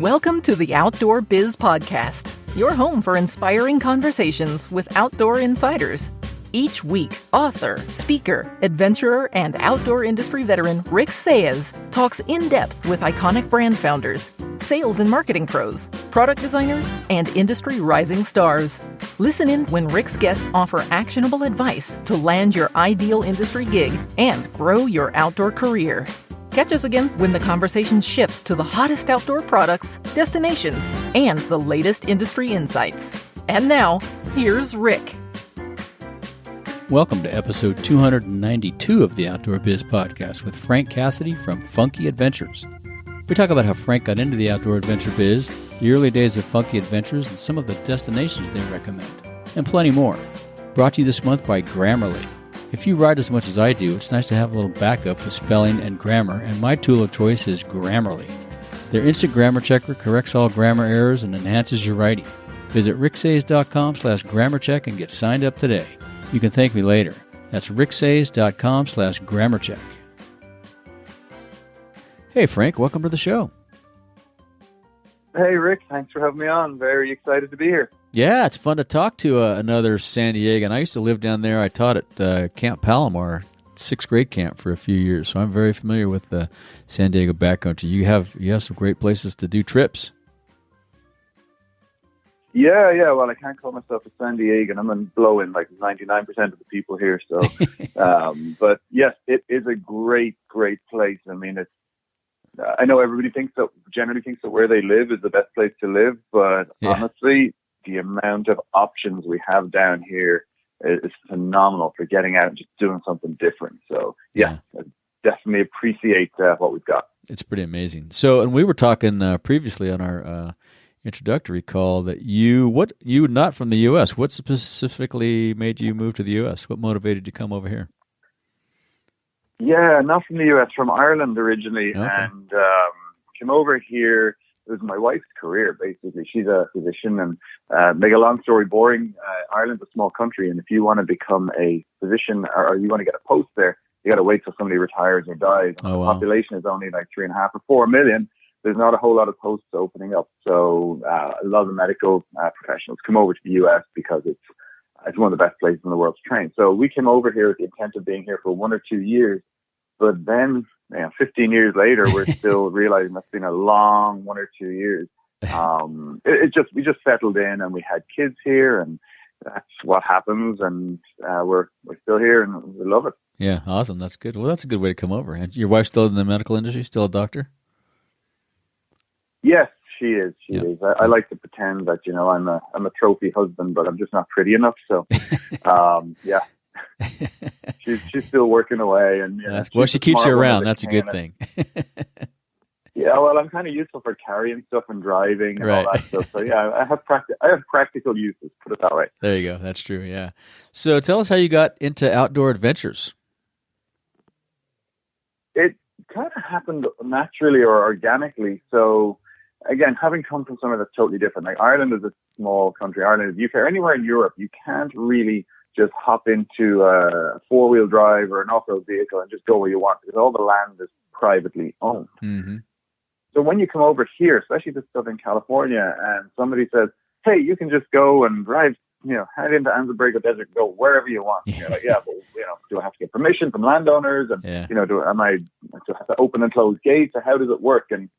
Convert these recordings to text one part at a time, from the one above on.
Welcome to the Outdoor Biz Podcast, your home for inspiring conversations with outdoor insiders. Each week, author, speaker, adventurer, and outdoor industry veteran Rick Sayes talks in depth with iconic brand founders, sales and marketing pros, product designers, and industry rising stars. Listen in when Rick's guests offer actionable advice to land your ideal industry gig and grow your outdoor career. Catch us again when the conversation shifts to the hottest outdoor products, destinations, and the latest industry insights. And now, here's Rick. Welcome to episode 292 of the Outdoor Biz Podcast with Frank Cassidy from Funki Adventures. We talk about how Frank got into the Outdoor Adventure Biz, the early days of Funki Adventures, and some of the destinations they recommend, and plenty more. Brought to you this month by Grammarly. If you write as much as I do, it's nice to have a little backup with spelling and grammar, and my tool of choice is Grammarly. Their instant grammar checker corrects all grammar errors and enhances your writing. Visit ricksayes.com/grammarcheck and get signed up today. You can thank me later. That's ricksayes.com/grammarcheck. Hey, Frank, welcome to the show. Hey, Rick, thanks for having me on. Very excited to be here. Yeah, it's fun to talk to another San Diegan. I used to live down there. I taught at Camp Palomar, 6th grade camp, for a few years, so I'm very familiar with the San Diego backcountry. You have some great places to do trips. Yeah. Well, I can't call myself a San Diegan. I'm in blowing like 99% of the people here. So, but yes, it is a great place. I mean, it's. I know everybody generally thinks that where they live is the best place to live, but honestly, the amount of options we have down here is phenomenal for getting out and just doing something different. So, I definitely appreciate what we've got. It's pretty amazing. So, and we were talking previously on our introductory call that you not from the U.S. What specifically made you move to the U.S.? What motivated you to come over here? Yeah, not from the U.S., from Ireland originally, okay. And came over here. It was my wife's career, basically. She's a physician, and make a long story boring, Ireland's a small country, and if you want to become a physician or you want to get a post there, you got to wait till somebody retires or dies. Oh, wow. The population is only like 3.5 or 4 million. There's not a whole lot of posts opening up, so a lot of the medical professionals come over to the U.S. because it's one of the best places in the world to train. So we came over here with the intent of being here for 1 or 2 years. But then, 15 years later, we're still realizing that's been a long 1 or 2 years. We just settled in and we had kids here, and that's what happens. And we're still here and we love it. Yeah, awesome. That's good. Well, that's a good way to come over. And your wife's still in the medical industry, still a doctor? Yes, she is. She is. I like to pretend that I'm a trophy husband, but I'm just not pretty enough. So, yeah. She's still working away, and she keeps you around. That's a good thing. Yeah, well, I'm kind of useful for carrying stuff and driving and all that stuff. So yeah, I have practical uses. Put it that way. There you go. That's true. Yeah. So tell us how you got into outdoor adventures. It kind of happened naturally or organically. So again, having come from somewhere that's totally different, like Ireland is a small country. Ireland is UK. Or anywhere in Europe, you can't really just hop into a 4-wheel drive or an off-road vehicle and just go where you want, because all the land is privately owned. Mm-hmm. So when you come over here, especially to Southern California, and somebody says, hey, you can just go and drive, head into Anza-Borrego Desert and go wherever you want. And you're like, yeah, but, do I have to get permission from landowners? And, do I have to open and close gates? Or how does it work? And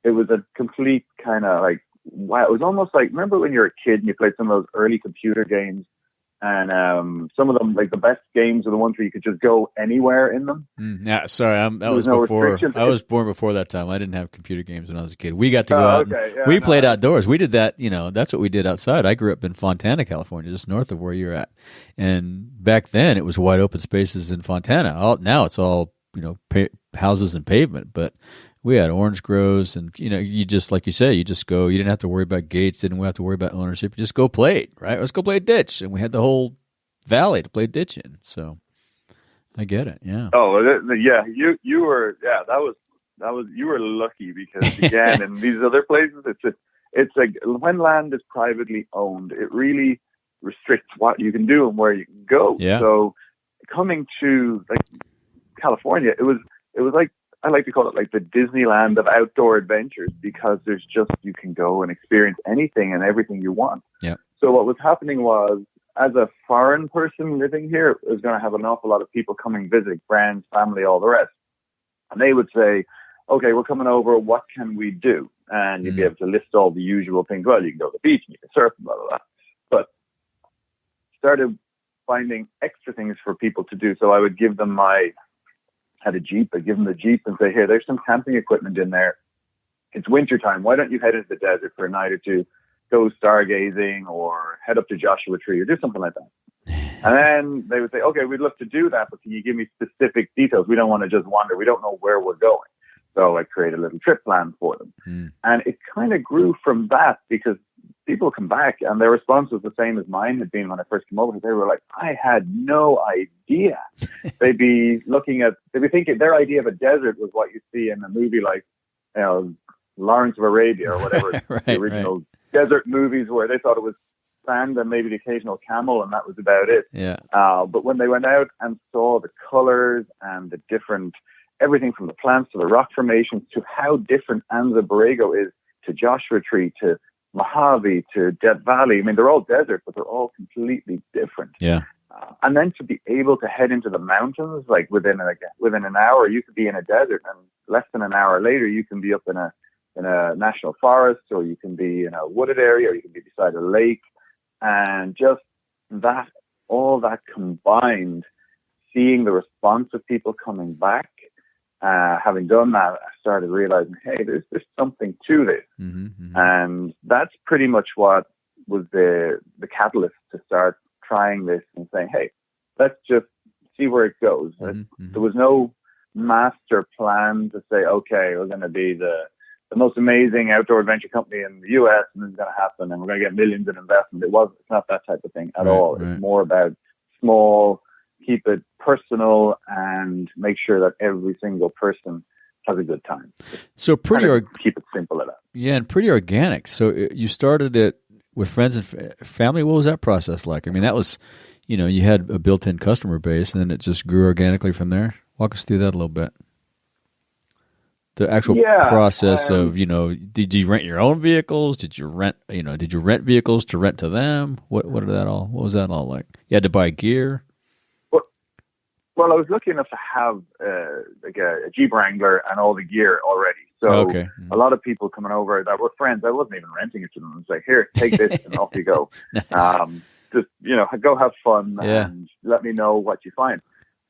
it was a complete kind of like, wow. It was almost like, remember when you were a kid and you played some of those early computer games? And some of them, like the best games, are the ones where you could just go anywhere in them. Yeah, sorry, I was born before that time. I didn't have computer games when I was a kid. We got to go out. We played outdoors. We did that. That's what we did outside. I grew up in Fontana, California, just north of where you're at. And back then, it was wide open spaces in Fontana. Now it's all houses and pavement, but. We had orange groves, and you just, like you say, you just go. You didn't have to worry about gates. Didn't have to worry about ownership. You just go play it, right? Let's go play ditch, and we had the whole valley to play ditch in. So I get it. Yeah. Oh, yeah. You were. Yeah, that was. You were lucky, because again, in these other places, it's like when land is privately owned, it really restricts what you can do and where you can go. Yeah. So coming to like California, it was like I like to call it like the Disneyland of outdoor adventures, because there's just, you can go and experience anything and everything you want. Yeah. So what was happening was, as a foreign person living here, it was going to have an awful lot of people coming visiting, friends, family, all the rest. And they would say, okay, we're coming over, what can we do? And you'd be able to list all the usual things. Well, you can go to the beach and you can surf and blah, blah, blah. But started finding extra things for people to do. So I would give them had a Jeep, I'd give them the Jeep and say, here, there's some camping equipment in there. It's wintertime. Why don't you head into the desert for a night or two, go stargazing or head up to Joshua Tree or do something like that. And then they would say, okay, we'd love to do that, but can you give me specific details? We don't want to just wander. We don't know where we're going. So I create a little trip plan for them. And it kind of grew from that, because people come back and their response was the same as mine had been when I first came over. They were like, I had no idea. They'd be thinking their idea of a desert was what you see in a movie like, Lawrence of Arabia or whatever, the original desert movies, where they thought it was sand and maybe the occasional camel, and that was about it. Yeah. But when they went out and saw the colors and the different, everything from the plants to the rock formations to how different Anza Borrego is to Joshua Tree to Mojave to Death Valley. I mean, they're all desert, but they're all completely different. Yeah. And then to be able to head into the mountains, like within an hour, you could be in a desert, and less than an hour later, you can be up in a national forest, or you can be in a wooded area, or you can be beside a lake. And just that, all that combined, seeing the response of people coming back, having done that, I started realizing, hey, there's something to this. And that's pretty much what was the catalyst to start trying this and saying, hey, let's just see where it goes. There was no master plan to say, okay, we're going to be the most amazing outdoor adventure company in the US, and this is going to happen, and we're going to get millions in investment. It's not that type of thing at all. It's more about small, keep it personal, and make sure that every single person has a good time. So keep it simple at that. Yeah, and pretty organic. So you started it with friends and family. What was that process like? I mean, that was, you had a built-in customer base, and then it just grew organically from there. Walk us through that a little bit. The actual process of, did you rent your own vehicles? Did you rent vehicles to rent to them? What was that all like? You had to buy gear? Well, I was lucky enough to have like a Jeep Wrangler and all the gear already. So a lot of people coming over that were friends, I wasn't even renting it to them. I was like, here, take this and off you go. Nice. Just, go have fun and let me know what you find.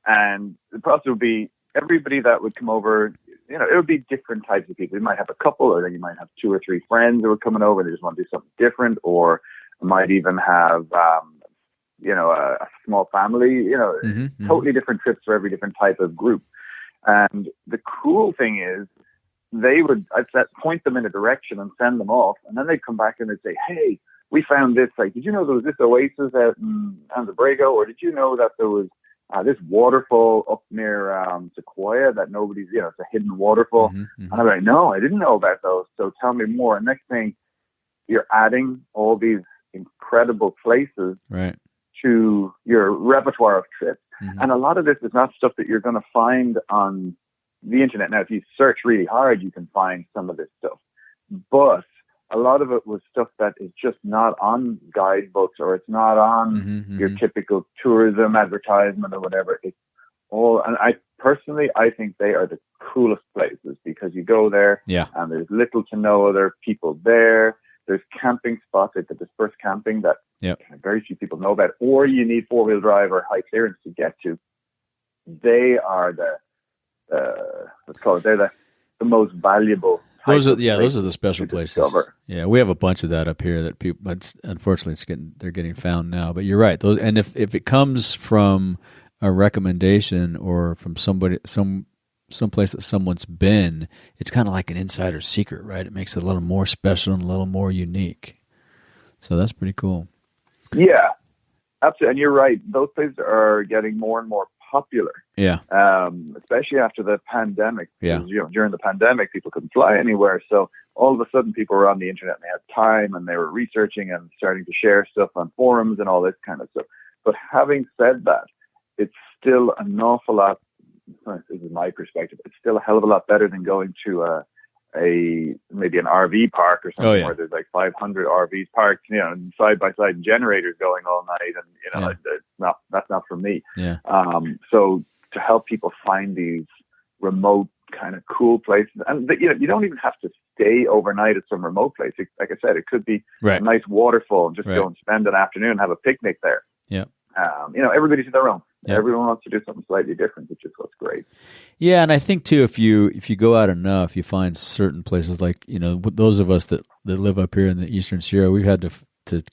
And the process would be everybody that would come over, it would be different types of people. You might have a couple, or then you might have 2 or 3 friends who are coming over and they just want to do something different, or you might even have, a small family, totally different trips for every different type of group. And the cool thing is I'd point them in a direction and send them off, and then they'd come back and they'd say, hey, we found this, like, did you know there was this oasis out in Anza Borrego, or did you know that there was this waterfall up near Sequoia that nobody's, it's a hidden waterfall. And I'm like, no, I didn't know about those. So tell me more. And next thing, you're adding all these incredible places to your repertoire of trips. And a lot of this is not stuff that you're going to find on the internet. Now, if you search really hard, you can find some of this stuff. But a lot of it was stuff that is just not on guidebooks, or it's not on your typical tourism advertisement or whatever. It's all, and I think they are the coolest places, because you go there and there's little to no other people there. There's camping spots, like the dispersed camping that very few people know about, or you need 4-wheel drive or high clearance to get to. They are they're the most valuable. Those are the special places. Yeah, we have a bunch of that up here that people, but unfortunately, they're getting found now. But you're right. Those, and if it comes from a recommendation or from somebody, some place that someone's been, it's kind of like an insider secret, right? It makes it a little more special and a little more unique. So that's pretty cool. Yeah, absolutely. And you're right. Those places are getting more and more popular. Yeah. Especially after the pandemic. Because, during the pandemic, people couldn't fly anywhere. So all of a sudden, people were on the internet and they had time, and they were researching and starting to share stuff on forums and all this kind of stuff. But having said that, it's still an awful lot this is my perspective, it's still a hell of a lot better than going to maybe an RV park or something where there's like 500 RVs parked, side by side, and generators going all night, and that's not for me. Yeah. So to help people find these remote kind of cool places, and you don't even have to stay overnight at some remote place. Like I said, it could be a nice waterfall, and just go and spend an afternoon and have a picnic there. Yeah. Everybody's their own. Yeah. Everyone wants to do something slightly different, which is what's great. Yeah, and I think too, if you go out enough, you find certain places like those of us that live up here in the Eastern Sierra, we've had to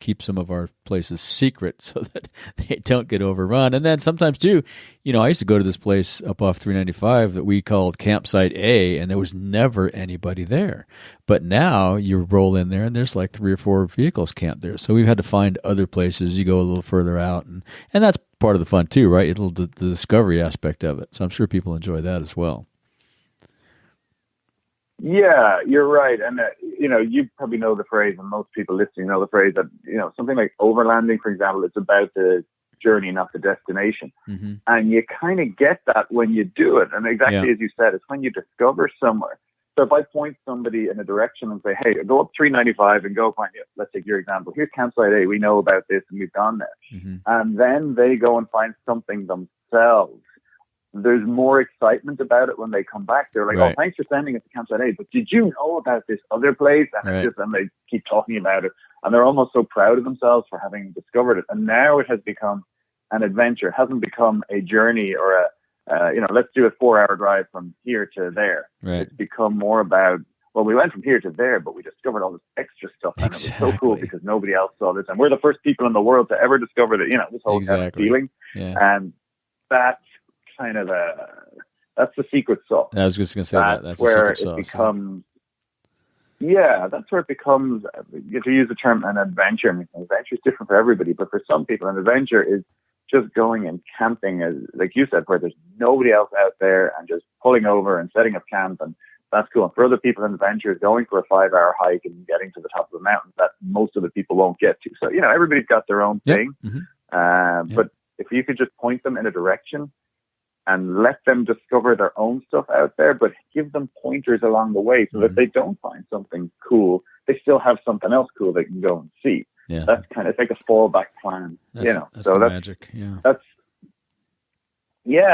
keep some of our places secret so that they don't get overrun. And then sometimes too, I used to go to this place up off 395 that we called Campsite A, and there was never anybody there. But now you roll in there and there's like 3 or 4 vehicles camped there. So we've had to find other places. You go a little further out, and that's part of the fun too, right? The discovery aspect of it. So I'm sure people enjoy that as well. Yeah, you're right. And, you probably know the phrase, and most people listening know the phrase that, something like overlanding, for example, it's about the journey, not the destination. Mm-hmm. And you kind of get that when you do it. And exactly as you said, it's when you discover somewhere. So if I point somebody in a direction and say, hey, go up 395 and go find, let's take your example. Here's Campsite A. We know about this and we've gone there. Mm-hmm. And then they go and find something themselves. There's more excitement about it when they come back. They're like, oh, thanks for sending us to Campsite A, but did you know about this other place? And and they keep talking about it. And they're almost so proud of themselves for having discovered it. And now it has become an adventure. It hasn't become a journey or let's do a 4-hour drive from here to there. Right. It's become more about, well, we went from here to there, but we discovered all this extra stuff. And it was so cool because nobody else saw this. And we're the first people in the world to ever discover that, this whole kind of feeling. Yeah. And that's kind of that's the secret sauce. I was just going to say that's where the secret it sauce. becomes, that's where it becomes, to use the term, an adventure. I mean, an adventure is different for everybody, but for some people, an adventure is just going and camping, as like you said, where there's nobody else out there, and just pulling over and setting up camp, and that's cool. And for other people, an adventure is going for a 5-hour hike and getting to the top of the mountain that most of the people won't get to. So, everybody's got their own thing. Mm-hmm. But if you could just point them in a direction and let them discover their own stuff out there, but give them pointers along the way so that they don't find something cool, they still have something else cool they can go and see. Yeah. That's kind of like a fallback plan, That's so the that's magic. Yeah.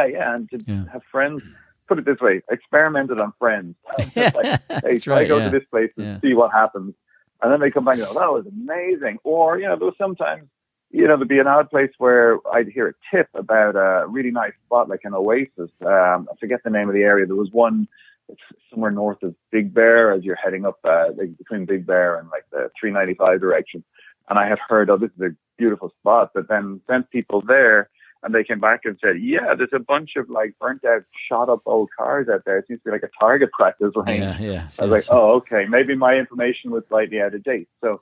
And to have friends, put it this way, experimented on friends. Just like, hey, try to go to this place and see what happens. And then they come back and go, that was amazing. Or, there was sometimes, there'd be an odd place where I'd hear a tip about a really nice spot, like an oasis. I forget the name of the area. There was one somewhere north of Big Bear as you're heading up like between Big Bear and like the 395 direction. And I had heard, this is a beautiful spot, but then sent people there, and they came back and said, there's a bunch of like burnt out, shot up old cars out there. It seems to be like a target practice range. Yeah. I was like, okay, maybe my information was slightly out of date. So,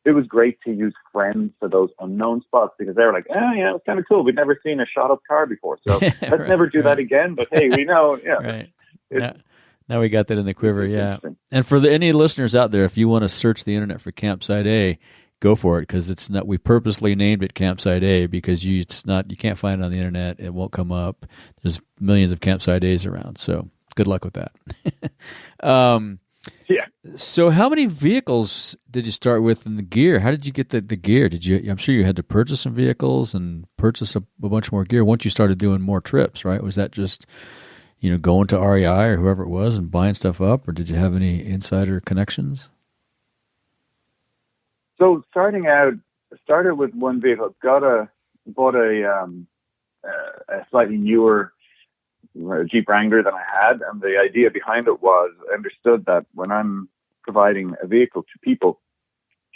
it was great to use friends for those unknown spots, because they were like, it's kind of cool. We'd never seen a shot up car before. So let's never do that again. But hey, we know. Right. Now we got that in the quiver. Yeah. And for any listeners out there, if you want to search the internet for Campsite A, go for it, because it's not. We purposely named it Campsite A because you can't find it on the internet. It won't come up. There's millions of Campsite A's around. So good luck with that. So how many vehicles did you start with in the gear? How did you get the gear? I'm sure you had to purchase some vehicles and purchase a bunch more gear once you started doing more trips, right? Was that just, going to REI or whoever it was and buying stuff up, or did you have any insider connections? So started with one vehicle, bought a slightly newer Jeep Wrangler than I had, and the idea behind it was I understood that when I'm providing a vehicle to people,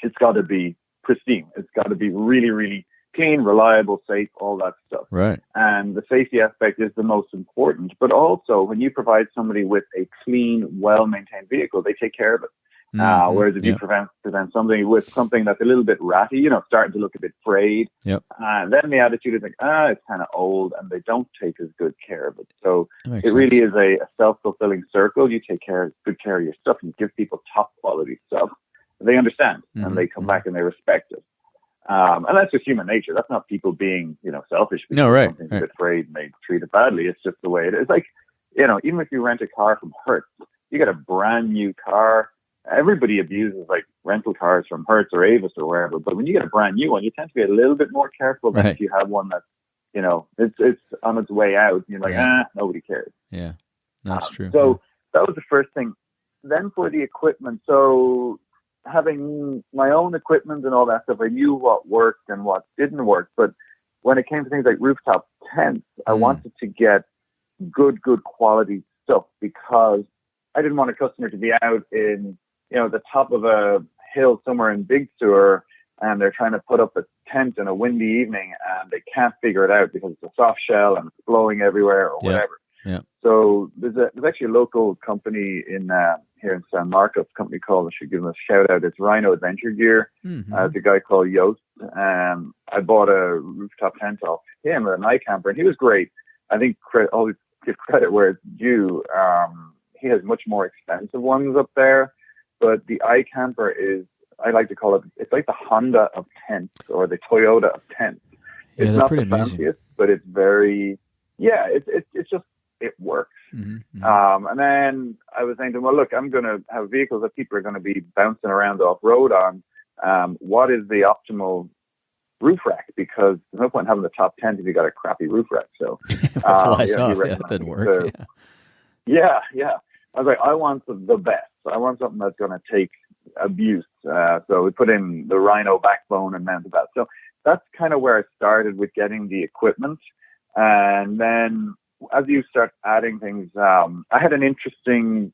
it's got to be pristine. It's got to be really, really clean, reliable, safe, all that stuff. Right. And the safety aspect is the most important. But also, when you provide somebody with a clean, well-maintained vehicle, they take care of it. Whereas if you present somebody with something that's a little bit ratty, starting to look a bit frayed, then the attitude is like, it's kind of old, and they don't take as good care of it. So it really is a self-fulfilling circle. You take good care of your stuff, and you give people top quality stuff. They understand, and they come back and they respect it. And that's just human nature. That's not people being, selfish because No, right, something's a bit frayed and they treat it badly. It's just the way it is. It's like, even if you rent a car from Hertz, you get a brand new car. Everybody abuses like rental cars from Hertz or Avis or wherever. But when you get a brand new one, you tend to be a little bit more careful than if you have one that's, it's on its way out. And you're like, nobody cares. Yeah, that's true. So that was the first thing. Then for the equipment, so having my own equipment and all that stuff, I knew what worked and what didn't work. But when it came to things like rooftop tents, I wanted to get good quality stuff because I didn't want a customer to be out in, the top of a hill somewhere in Big Sur and they're trying to put up a tent in a windy evening and they can't figure it out because it's a soft shell and it's blowing everywhere or whatever. Yeah. So there's actually a local company in here in San Marcos, a company called, I should give them a shout out, it's Rhino Adventure Gear. There's a guy called Yost. I bought a rooftop tent off him with an iCamper and he was great. I think always give credit where it's due. He has much more expensive ones up there, but the iCamper is, I like to call it, it's like the Honda of tents or the Toyota of tents. It's not the fanciest, but it's very, it's just, it works. And then I was thinking, well, look, I'm going to have vehicles that people are going to be bouncing around off-road on. What is the optimal roof rack? Because there's no point in having the top tent if you got a crappy roof rack. So flies off. That didn't work. Yeah. I was like, I want the best. I want something that's going to take abuse. So we put in the Rhino backbone and mounted that. So that's kind of where I started with getting the equipment. And then as you start adding things, I had an interesting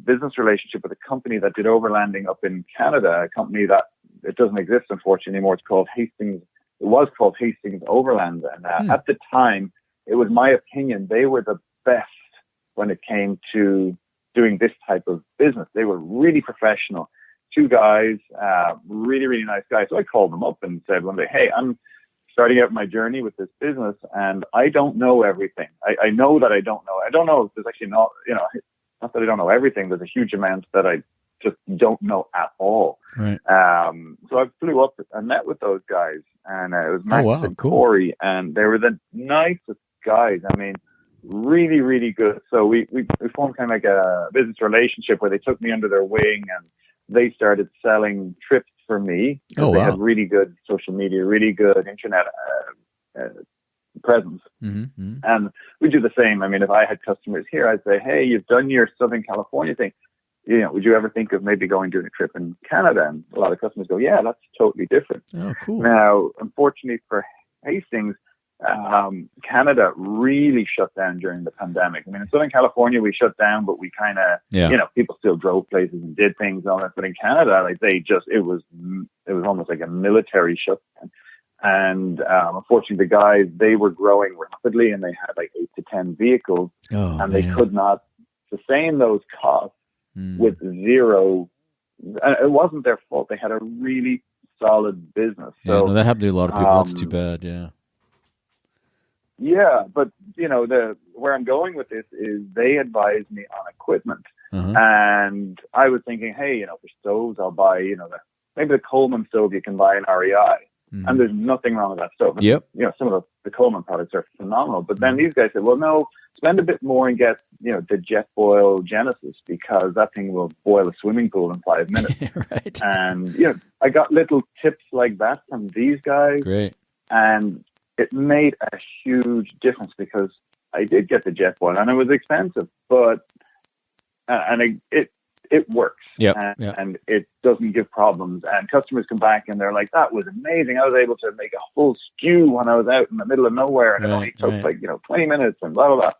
business relationship with a company that did overlanding up in Canada, a company that it doesn't exist, unfortunately, anymore. It's called Hastings. It was called Hastings Overland. And at the time, it was my opinion, they were the best when it came to doing this type of business. They were really professional. Two guys, really, really nice guys. So I called them up and said one day, hey, I'm starting out my journey with this business and I don't know everything. I know that I don't know. I don't know if there's actually not that I don't know everything. There's a huge amount that I just don't know at all. Right. So I flew up and met with those guys and it was Max and Corey and they were the nicest guys. I mean, really, really good. So we formed kind of like a business relationship where they took me under their wing and they started selling trips for me. They had really good social media, really good internet presence. And we do the same. I mean, if I had customers here, I'd say, hey, you've done your Southern California thing. Would you ever think of maybe doing a trip in Canada? And a lot of customers go, yeah, that's totally different. Oh, cool. Now, unfortunately for Hastings, Canada really shut down during the pandemic. I mean, in Southern California, we shut down, but we kind of, people still drove places and did things and all that. But in Canada, like it was almost like a military shutdown. And unfortunately, the guys, they were growing rapidly and they had like 8 to 10 vehicles and they could not sustain those costs with zero. It wasn't their fault. They had a really solid business. So that happened to a lot of people. That's too bad. Yeah, but where I'm going with this is they advised me on equipment, and I was thinking, hey, for stoves, I'll buy, maybe the Coleman stove you can buy in REI, and there's nothing wrong with that stove. Yep. Some of the Coleman products are phenomenal, but then these guys said, well, no, spend a bit more and get, the JetBoil Genesis because that thing will boil a swimming pool in 5 minutes. Right. And I got little tips like that from these guys. Great. And it made a huge difference because I did get the JetBoil and it was expensive, but it works. And it doesn't give problems. And customers come back and they're like, that was amazing. I was able to make a full stew when I was out in the middle of nowhere and it only took 20 minutes and blah, blah, blah.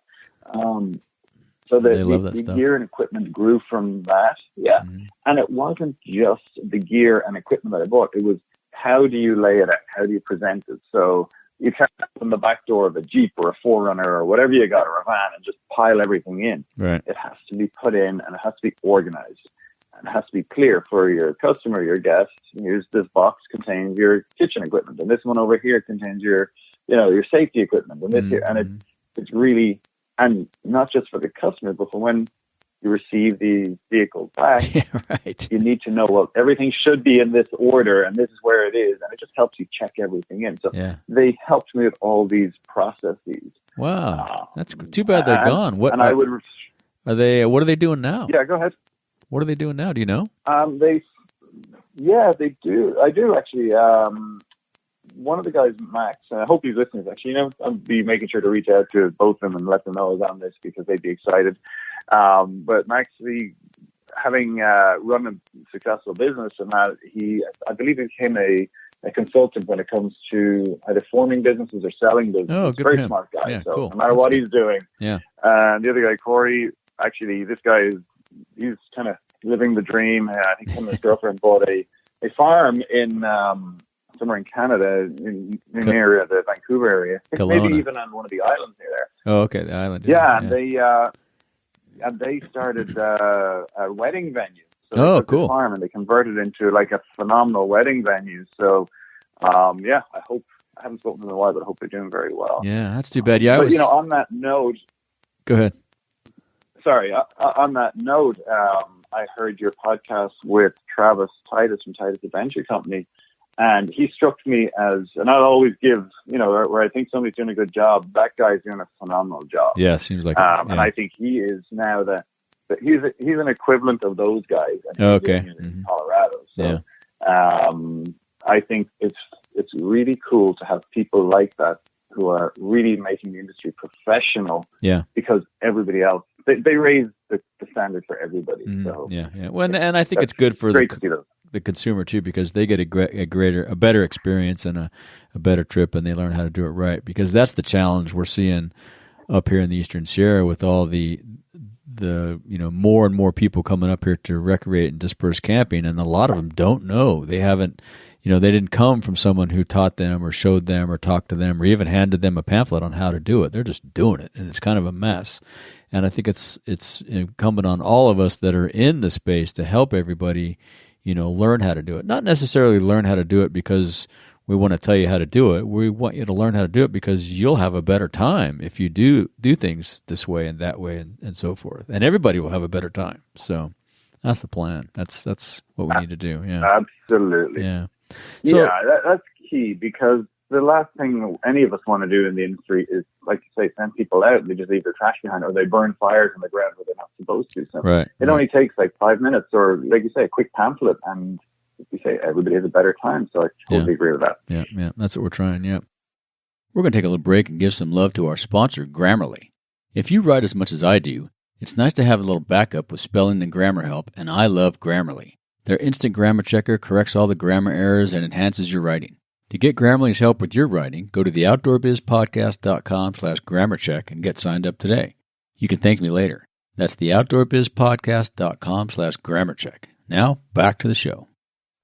So the gear and equipment grew from that. Yeah. And it wasn't just the gear and equipment that I bought. It was how do you lay it out? How do you present it? So you can't open the back door of a Jeep or a 4Runner or whatever you got, or a van, and just pile everything in. Right. It has to be put in and it has to be organized. And it has to be clear for your customer, your guest. Here's this box contains your kitchen equipment, and this one over here contains your safety equipment, and this here. And it's really, and not just for the customer, but for when you receive these vehicles back, Yeah, right. you need to know, well, everything should be in this order and this is where it is. And it just helps you check everything in. So they helped me with all these processes. Wow. That's too bad they're gone. What and I would... What are they doing now? Yeah, go ahead. What are they doing now? Do you know? They do. I do, actually. One of the guys, Max, and I hope he's listening, actually, I'll be making sure to reach out to both of them and let them know I was on this because they'd be excited. But Max, having run a successful business and that, I believe he became a consultant when it comes to either forming businesses or selling businesses. Oh, good Very for him. smart guy. Yeah, so cool. no matter what he's doing. Yeah. And the other guy, Corey, actually, this guy he's kind of living the dream. I think him and his girlfriend bought a farm in somewhere in Canada, in the area, the Vancouver area. I think maybe even on one of the islands near there. Oh, okay, the island. Yeah. And they started a wedding venue. So they took cool. the farm and they converted it into like a phenomenal wedding venue. So, I haven't spoken to them in a while, but I hope they're doing very well. Yeah, that's too bad. Yeah, but on that note, go ahead. Sorry, on that note, I heard your podcast with Titus from Titus Adventure Company, and he struck me as, and I'll always give, where I think somebody's doing a good job, that guy's doing a phenomenal job. Yeah, seems like and I think he is now he's an equivalent of those guys. In Colorado. So, I think it's really cool to have people like that who are really making the industry professional. Yeah. Because everybody else, they raise the standard for everybody. So Well, and I think it's good for the consumer too, because they get a better experience and a better trip, and they learn how to do it right. Because that's the challenge we're seeing up here in the Eastern Sierra with all the more and more people coming up here to recreate and disperse camping, and a lot of them don't know. They haven't, they didn't come from someone who taught them or showed them or talked to them or even handed them a pamphlet on how to do it. They're just doing it, and it's kind of a mess. And I think it's incumbent on all of us that are in the space to help everybody, learn how to do it. Not necessarily learn how to do it because we want to tell you how to do it. We want you to learn how to do it because you'll have a better time if you do things this way and that way and so forth. And everybody will have a better time. So that's the plan. That's what we need to do. Yeah, absolutely. Yeah. So, that's key, because the last thing any of us want to do in the industry is, like you say, send people out and they just leave their trash behind, or they burn fires on the ground where they're not supposed to. So it only takes like 5 minutes, or like you say, a quick pamphlet, and you say everybody has a better time. So I totally agree with that. Yeah, that's what we're trying. Yeah. We're going to take a little break and give some love to our sponsor, Grammarly. If you write as much as I do, it's nice to have a little backup with spelling and grammar help, and I love Grammarly. Their instant grammar checker corrects all the grammar errors and enhances your writing. To get Grammarly's help with your writing, go to the outdoorbizpodcast.com/grammarcheck and get signed up today. You can thank me later. That's the outdoorbizpodcast.com/grammarcheck. Now, back to the show.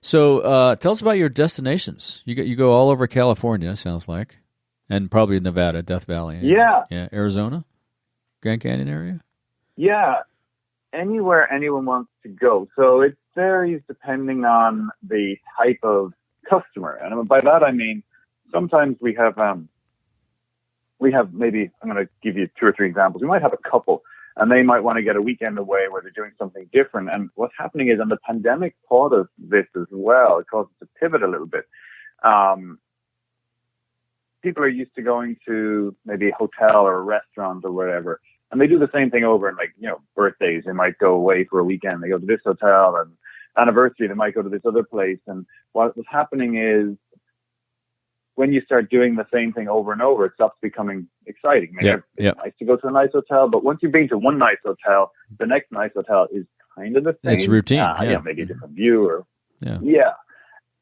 So tell us about your destinations. You go all over California, sounds like, and probably Nevada, Death Valley. Yeah. Arizona, Grand Canyon area. Yeah, anywhere anyone wants to go. So it varies depending on the type of customer, and by that I mean sometimes we have maybe, I'm going to give you 2 or 3 examples. We might have a couple, and they might want to get a weekend away where they're doing something different. And what's happening is, and the pandemic taught us this as well, it caused us to pivot a little bit. People are used to going to maybe a hotel or a restaurant or whatever, and they do the same thing over. And birthdays, they might go away for a weekend. They go to this hotel, and anniversary, they might go to this other place. And what was happening is, when you start doing the same thing over and over, it stops becoming exciting. It's nice to go to a nice hotel, but once you've been to one nice hotel, the next nice hotel is kind of the same. It's routine. Maybe a different view.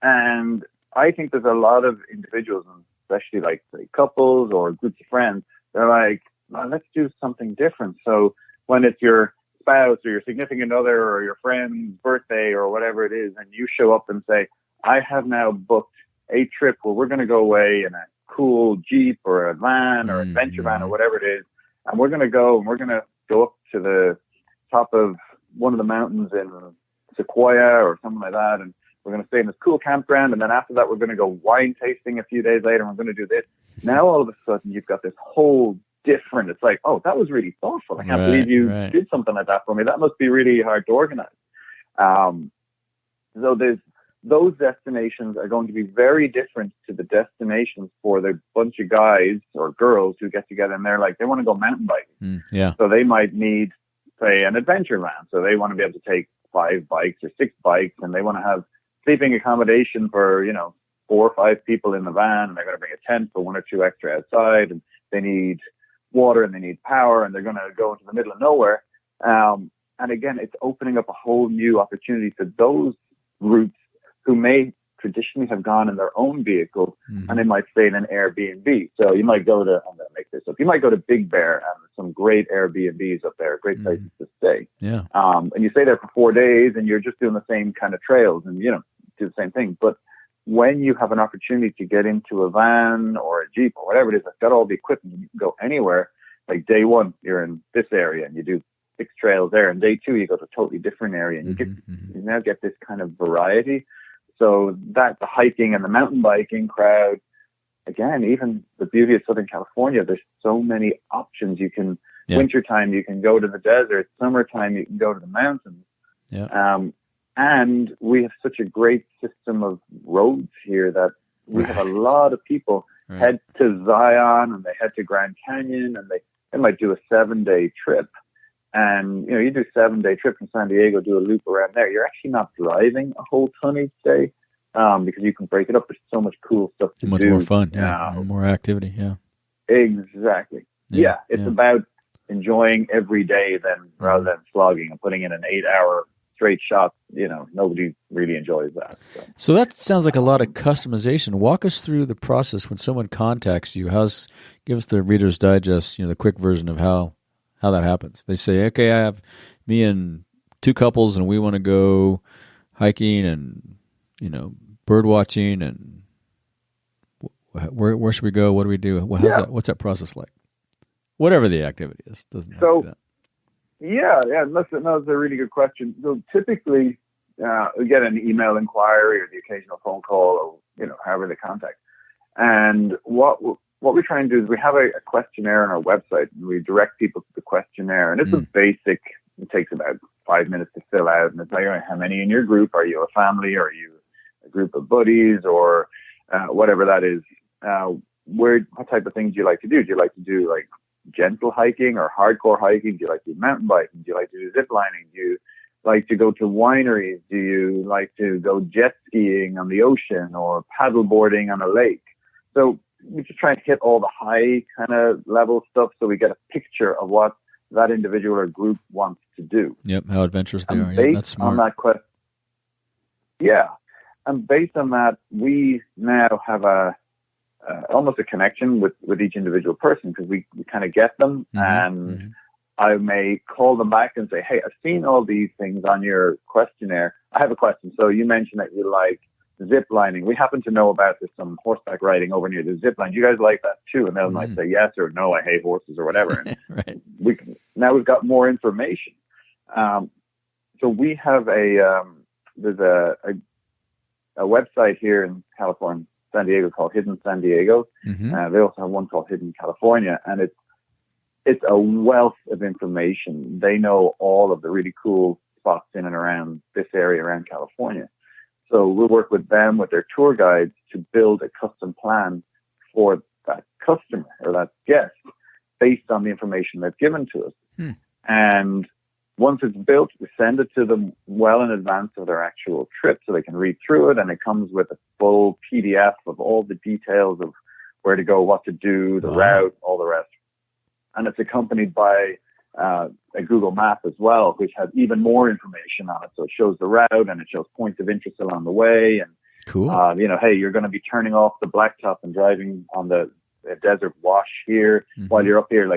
And I think there's a lot of individuals, especially like say couples or groups of friends, they're like, well, let's do something different. So when it's your spouse or your significant other or your friend's birthday or whatever it is, and you show up and say, I have now booked a trip where we're going to go away in a cool Jeep or a van or adventure van or whatever it is, and we're going to go up to the top of one of the mountains in Sequoia or something like that, and we're going to stay in this cool campground, and then after that we're going to go wine tasting a few days later, and we're going to do this. Now all of a sudden you've got this whole different. It's like, oh, that was really thoughtful. I can't believe you did something like that for me. That must be really hard to organize. So those destinations are going to be very different to the destinations for the bunch of guys or girls who get together and they're like, they want to go mountain biking. So they might need, say, an adventure van. So they want to be able to take 5 bikes or 6 bikes, and they want to have sleeping accommodation for, 4 or 5 people in the van, and they're going to bring a tent for 1 or 2 extra outside, and they need water and they need power, and they're going to go into the middle of nowhere. And again, it's opening up a whole new opportunity for those groups who may traditionally have gone in their own vehicle, and they might stay in an Airbnb. So you might go to, I'm going to make this up, you might go to Big Bear, and there's some great Airbnbs up there, great places to stay. And you stay there for 4 days, and you're just doing the same kind of trails, and, do the same thing. But when you have an opportunity to get into a van or a Jeep or whatever it is that's got all the equipment, you can go anywhere. Like day 1, you're in this area, and you do 6 trails there, and day 2, you go to a totally different area, and you now get this kind of variety. So that the hiking and the mountain biking crowd, again, even the beauty of Southern California, there's so many options. You can, wintertime, you can go to the desert. Summertime, you can go to the mountains. And we have such a great system of roads here that we have a lot of people head to Zion, and they head to Grand Canyon, and they might do a 7-day trip. And, you do a 7-day trip from San Diego, do a loop around there. You're actually not driving a whole ton each day, because you can break it up. There's so much cool stuff to do. Much more fun, more activity, Exactly. It's about enjoying every day rather than slogging and putting in an 8-hour straight shot. Nobody really enjoys that. So that sounds like a lot of customization. Walk us through the process when someone contacts you. Give us the Reader's Digest, the quick version of how that happens. They say, okay, I have me and 2 couples, and we want to go hiking and, bird watching, and where should we go? What do we do? What's that process like? Whatever the activity is, doesn't have to be that. That's a really good question. So typically, we get an email inquiry or the occasional phone call, or, however they contact. And what we try and do is we have a questionnaire on our website, and we direct people to the questionnaire. And it's a basic, it takes about 5 minutes to fill out. And it's like, how many in your group? Are you a family? Are you a group of buddies, or whatever that is? What type of things do you like to do? Do you like to do like gentle hiking or hardcore hiking? Do you like to do mountain biking? Do you like to do zip lining? Do you like to go to wineries? Do you like to go jet skiing on the ocean or paddle boarding on a lake? So we just try and hit all the high kind of level stuff, so we get a picture of what that individual or group wants to do. Yep, how adventurous they are. Based that's smart. On that and based on that, we now have almost a connection with each individual person, because we kind of get them, and I may call them back and say, hey, I've seen all these things on your questionnaire. I have a question. So you mentioned that you like zip lining. We happen to know about there's some horseback riding over near the zip line. Do you guys like that too? And they might say yes or no, I hate horses or whatever. And now we've got more information. So we have there's a website here in California, San Diego, called Hidden San Diego. They also have one called Hidden California, and it's a wealth of information. They know all of the really cool spots in and around this area around California. So we'll work with them, with their tour guides, to build a custom plan for that customer or that guest based on the information they've given to us. And once it's built, we send it to them well in advance of their actual trip, so they can read through it. And it comes with a full PDF of all the details of where to go, what to do, the route, all the rest. And it's accompanied by a Google map as well, which has even more information on it. So it shows the route, and it shows points of interest along the way. And, cool. Hey, you're going to be turning off the blacktop and driving on the desert wash here while you're up here.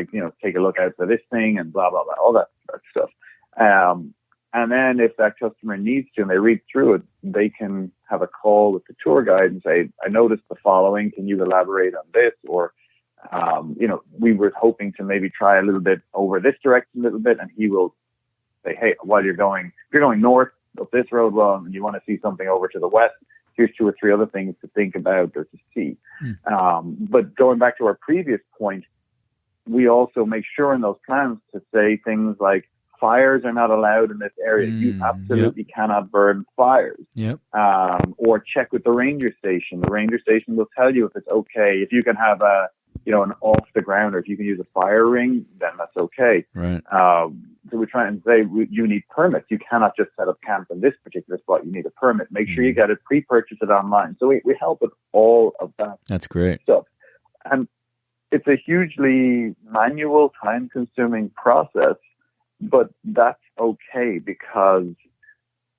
Take a look out for this thing and blah, blah, blah, all that stuff. And then if that customer needs to, and they read through it, they can have a call with the tour guide and say, I noticed the following. Can you elaborate on this? Or, we were hoping to maybe try a little bit over this direction a little bit. And he will say, hey, if you're going north up this road, and you want to see something over to the west, here's 2 or 3 other things to think about or to see. But going back to our previous point, we also make sure in those plans to say things like, fires are not allowed in this area. You absolutely cannot burn fires. Yep. Or check with the ranger station. The ranger station will tell you if it's okay. If you can have an off the ground, or if you can use a fire ring, then that's okay. Right. So we're trying to say you need permits. You cannot just set up camp in this particular spot. You need a permit. Make sure you get it, pre-purchase it online. So we help with all of that. That's great stuff. And it's a hugely manual, time-consuming process. But that's okay, because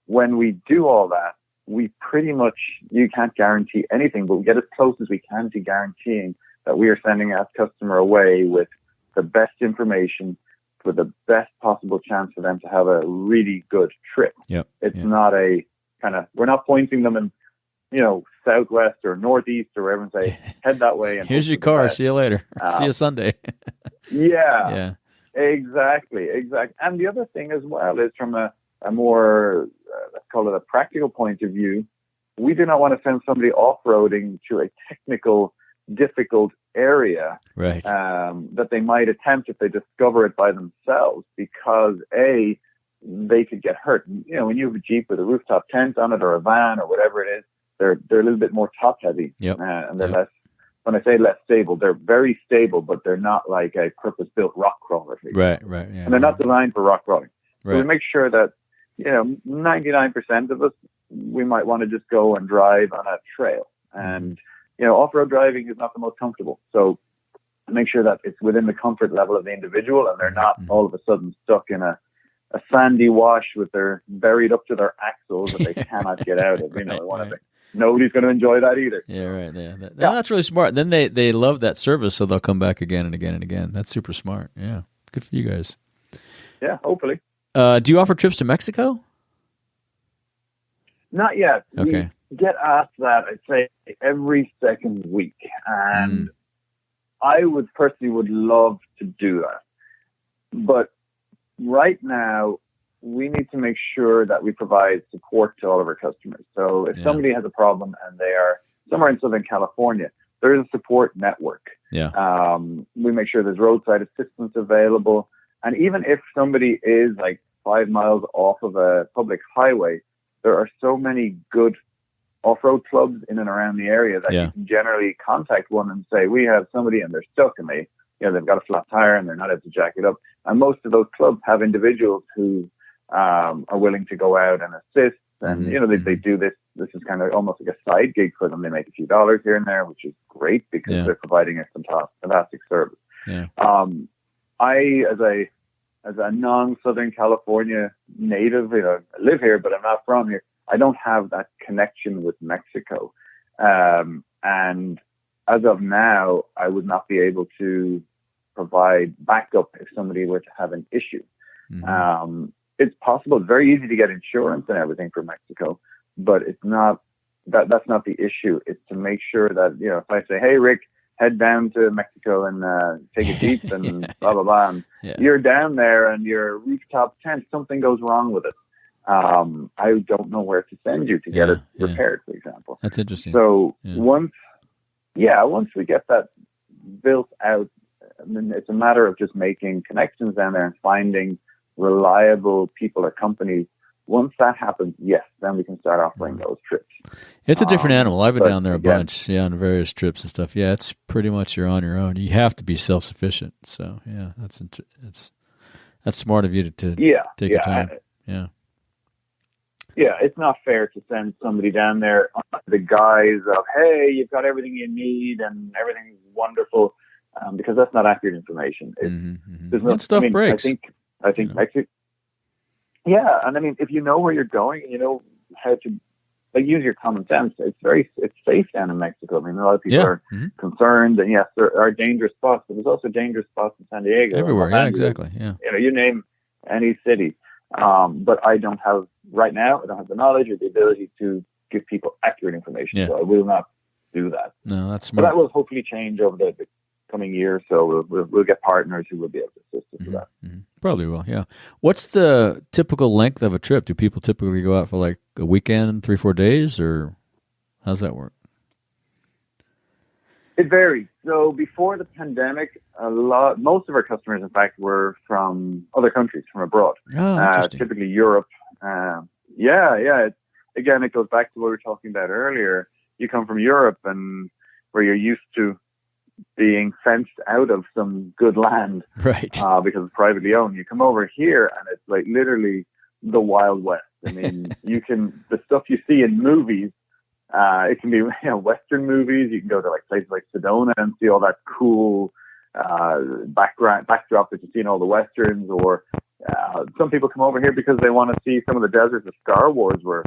when we do all that, we pretty much, you can't guarantee anything, but we get as close as we can to guaranteeing that we are sending our customer away with the best information for the best possible chance for them to have a really good trip. Yep. It's not a we're not pointing them in, southwest or northeast or wherever and say, head that way. And here's your car. See you later. See you Sunday. Yeah. Exactly. And the other thing as well is from a more, let's call it a practical point of view, we do not want to send somebody off-roading to a technical, difficult area right. That they might attempt if they discover it by themselves, because they could get hurt. When you have a Jeep with a rooftop tent on it, or a van or whatever it is, they're a little bit more top-heavy. Yep. And they're less. When I say less stable, they're very stable, but they're not like a purpose-built rock crawler. Right. Yeah, and they're not designed for rock crawling. Right. So we make sure that, 99% of us, we might want to just go and drive on a trail. And, off-road driving is not the most comfortable. So make sure that it's within the comfort level of the individual, and they're not all of a sudden stuck in a sandy wash with their buried up to their axles that they cannot get out of. Nobody's going to enjoy that either. Yeah, right. Yeah, that's really smart. Then they love that service, so they'll come back again and again and again. That's super smart. Yeah, good for you guys. Yeah, hopefully. Do you offer trips to Mexico? Not yet. Okay. We get asked that, I'd say, every second week. And I would love to do that. But right now, we need to make sure that we provide support to all of our customers. So if somebody has a problem and they are somewhere in Southern California, there is a support network. Yeah. We make sure there's roadside assistance available. And even if somebody is like 5 miles off of a public highway, there are so many good off-road clubs in and around the area that you can generally contact one and say, we have somebody and they're stuck and they've got a flat tire and they're not able to jack it up. And most of those clubs have individuals who are willing to go out and assist. And, they do this. This is kind of almost like a side gig for them. They make a few dollars here and there, which is great because they're providing a fantastic service. Yeah. I, as a non-Southern California native, I live here, but I'm not from here. I don't have that connection with Mexico. And as of now, I would not be able to provide backup if somebody were to have an issue. It's possible. It's very easy to get insurance and everything for Mexico, but it's not that's not the issue. It's to make sure that, if I say, hey, Rick, head down to Mexico and take a Jeep and blah, blah, blah. And you're down there and your rooftop tent, something goes wrong with it. I don't know where to send you to get it repaired, for example. That's interesting. So once we get that built out, it's a matter of just making connections down there and finding reliable people or companies. Once that happens, then we can start offering those trips. It's a different animal. I've been down there a bunch, on various trips and stuff. Yeah, it's pretty much you're on your own. You have to be self-sufficient. So, that's smart of you to take your time. Yeah, it's not fair to send somebody down there on the guise of, hey, you've got everything you need and everything's wonderful, because that's not accurate information. Stuff breaks. I think Mexico. Yeah, and if you know where you're going, you know how to use your common sense. It's safe down in Mexico. A lot of people are concerned, and yes, there are dangerous spots, but there's also dangerous spots in San Diego. Everywhere, exactly. Yeah, you name any city. But I don't have the knowledge or the ability to give people accurate information. So I will not do that. No, that's smart. But that will hopefully change over the coming year. So we'll get partners who will be able to assist us with that. Probably will. Yeah. What's the typical length of a trip? Do people typically go out for like a weekend, 3-4 days, or how's that work? It varies. So before the pandemic, most of our customers, in fact, were from other countries, from abroad. Oh, interesting. Typically Europe. Again, it goes back to what we were talking about earlier. You come from Europe, and where you're used to being fenced out of some good land, right? Because it's privately owned. You come over here, and it's like literally the Wild West. I mean, the stuff you see in movies. It can be Western movies. You can go to like places like Sedona and see all that cool backdrop that you see in all the Westerns. Or some people come over here because they want to see some of the deserts that Star Wars were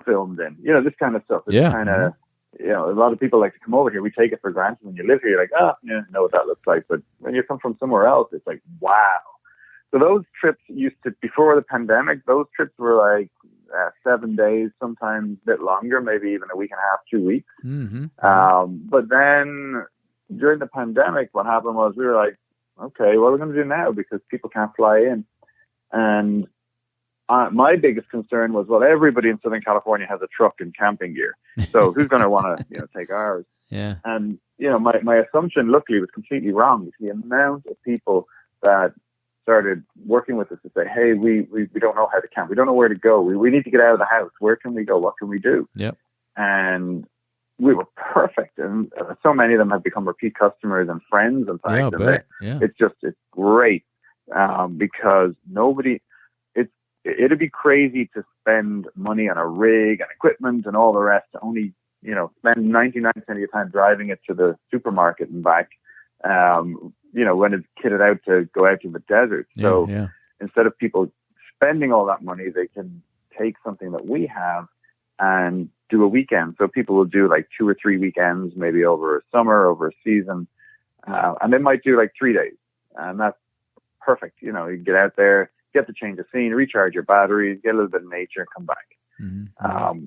filmed in. This kind of stuff. It's kind of, a lot of people like to come over here. We take it for granted when you live here. You're like, I know what that looks like. But when you come from somewhere else, it's like, wow. So those trips before the pandemic, those trips were like 7 days, sometimes a bit longer, maybe even a week and a half, 2 weeks. Mm-hmm. But then during the pandemic, what happened was we were like, okay, what are we going to do now? Because people can't fly in. And my biggest concern was, well, everybody in Southern California has a truck and camping gear. So who's going to want to, take ours? Yeah. And, my assumption, luckily, was completely wrong. Because the amount of people that started working with us to say, hey, we don't know how to camp. We don't know where to go. We need to get out of the house. Where can we go? What can we do? Yep. And we were perfect. And so many of them have become repeat customers and friends. In fact, it's great because it'd be crazy to spend money on a rig and equipment and all the rest to only, spend 99% of your time driving it to the supermarket and back. When it's kitted out to go out to the desert. So instead of people spending all that money, they can take something that we have and do a weekend. So people will do like 2 or 3 weekends, maybe over a summer, over a season. And they might do like 3 days. And that's perfect. You get out there, get to change the scene, recharge your batteries, get a little bit of nature and come back. Mm-hmm.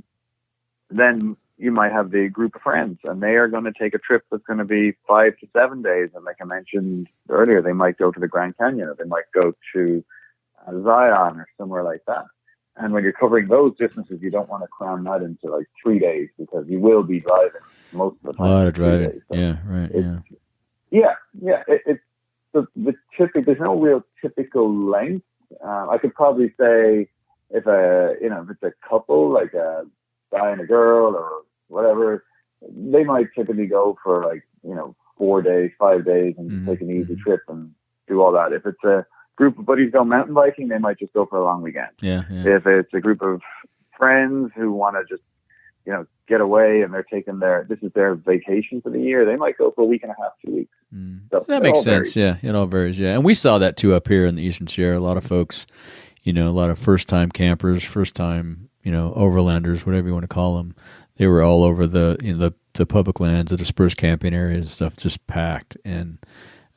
Then you might have the group of friends, and they are going to take a trip that's going to be 5 to 7 days. And like I mentioned earlier, they might go to the Grand Canyon, or they might go to Zion or somewhere like that. And when you're covering those distances, you don't want to cram that into like 3 days, because you will be driving most of the time. A lot of driving. Days, so yeah, right. It's the typical. There's no real typical length. I could probably say if it's a couple, like a guy and a girl or whatever, they might typically go for like 4 days, 5 days, and take an easy trip and do all that. If it's a group of buddies go mountain biking, they might just go for a long weekend. Yeah. If it's a group of friends who want to just get away and they're taking this is their vacation for the year, they might go for a week and a half, 2 weeks. So that makes sense. Yeah, it all varies. Yeah, and we saw that too up here in the Eastern Sierra. A lot of folks, a lot of first-time campers, first-time overlanders, whatever you want to call them. They were all over the public lands, the dispersed camping areas and stuff, just packed. And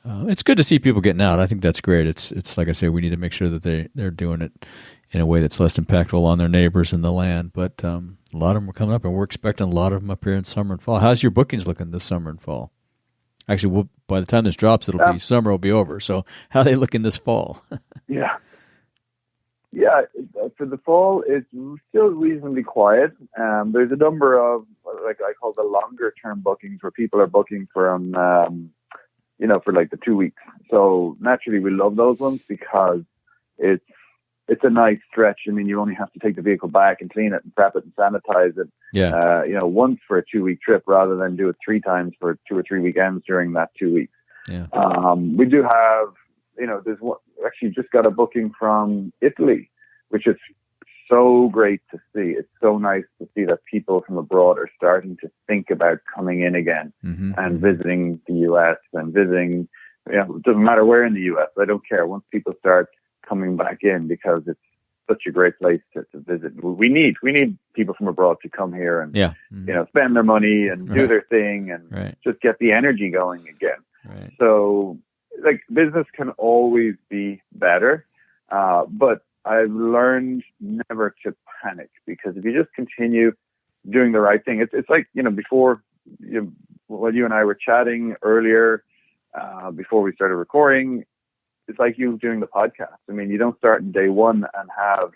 it's good to see people getting out. I think that's great. It's like I say, we need to make sure that they're doing it in a way that's less impactful on their neighbors and the land. But a lot of them are coming up, and we're expecting a lot of them up here in summer and fall. How's your bookings looking this summer and fall? Actually, by the time this drops, summer will be over. So how are they looking this fall? Yeah, for the fall, it's still reasonably quiet. There's a number of, like I call the longer term bookings, where people are booking from, for like the 2 weeks. So naturally, we love those ones because it's a nice stretch. I mean, you only have to take the vehicle back and clean it and prep it and sanitize it. Yeah. Once for a 2 week trip, rather than do it 3 times for 2 or 3 weekends during that 2 weeks. Yeah. We do have, there's one, actually just got a booking from Italy, which is so great to see. It's so nice to see that people from abroad are starting to think about coming in again and visiting the U.S. and visiting, it doesn't matter where in the U.S. I don't care. Once people start coming back in, because it's such a great place to visit. We need people from abroad to come here and, spend their money and do their thing and just get the energy going again. Right. So, like, business can always be better, but I've learned never to panic, because if you just continue doing the right thing, it's like, before, when you and I were chatting earlier, before we started recording, it's like you doing the podcast. I mean, you don't start in day one and have,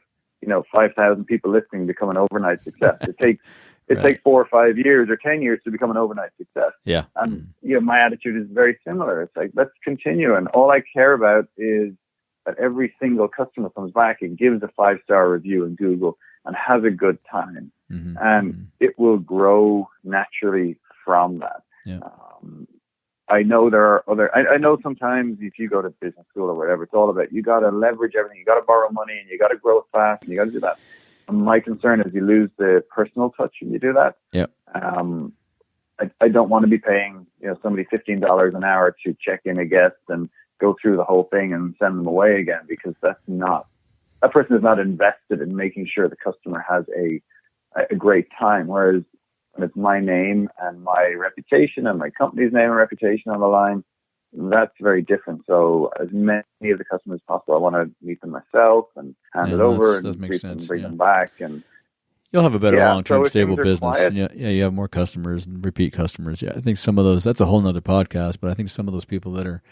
5,000 people listening, become an overnight success. It takes it takes 4 or 5 years or 10 years to become an overnight success. Yeah. And, my attitude is very similar. It's like, let's continue. And all I care about is that every single customer comes back and gives a 5-star review in Google and has a good time. And it will grow naturally from that. Yeah. I know there are other, I know sometimes if you go to business school or whatever, it's all about, you got to leverage everything. You got to borrow money and you got to grow fast and you got to do that. And my concern is you lose the personal touch when you do that. Yep. I don't want to be paying, somebody $15 an hour to check in a guest and go through the whole thing and send them away again, because that person is not invested in making sure the customer has a great time. Whereas when it's my name and my reputation and my company's name and reputation on the line, that's very different. So as many of the customers as possible, I want to meet them myself and hand it over and bring them back. And you'll have a better long-term stable business. You have more customers and repeat customers. Yeah, I think some of those, that's a whole nother podcast, but I think some of those people that are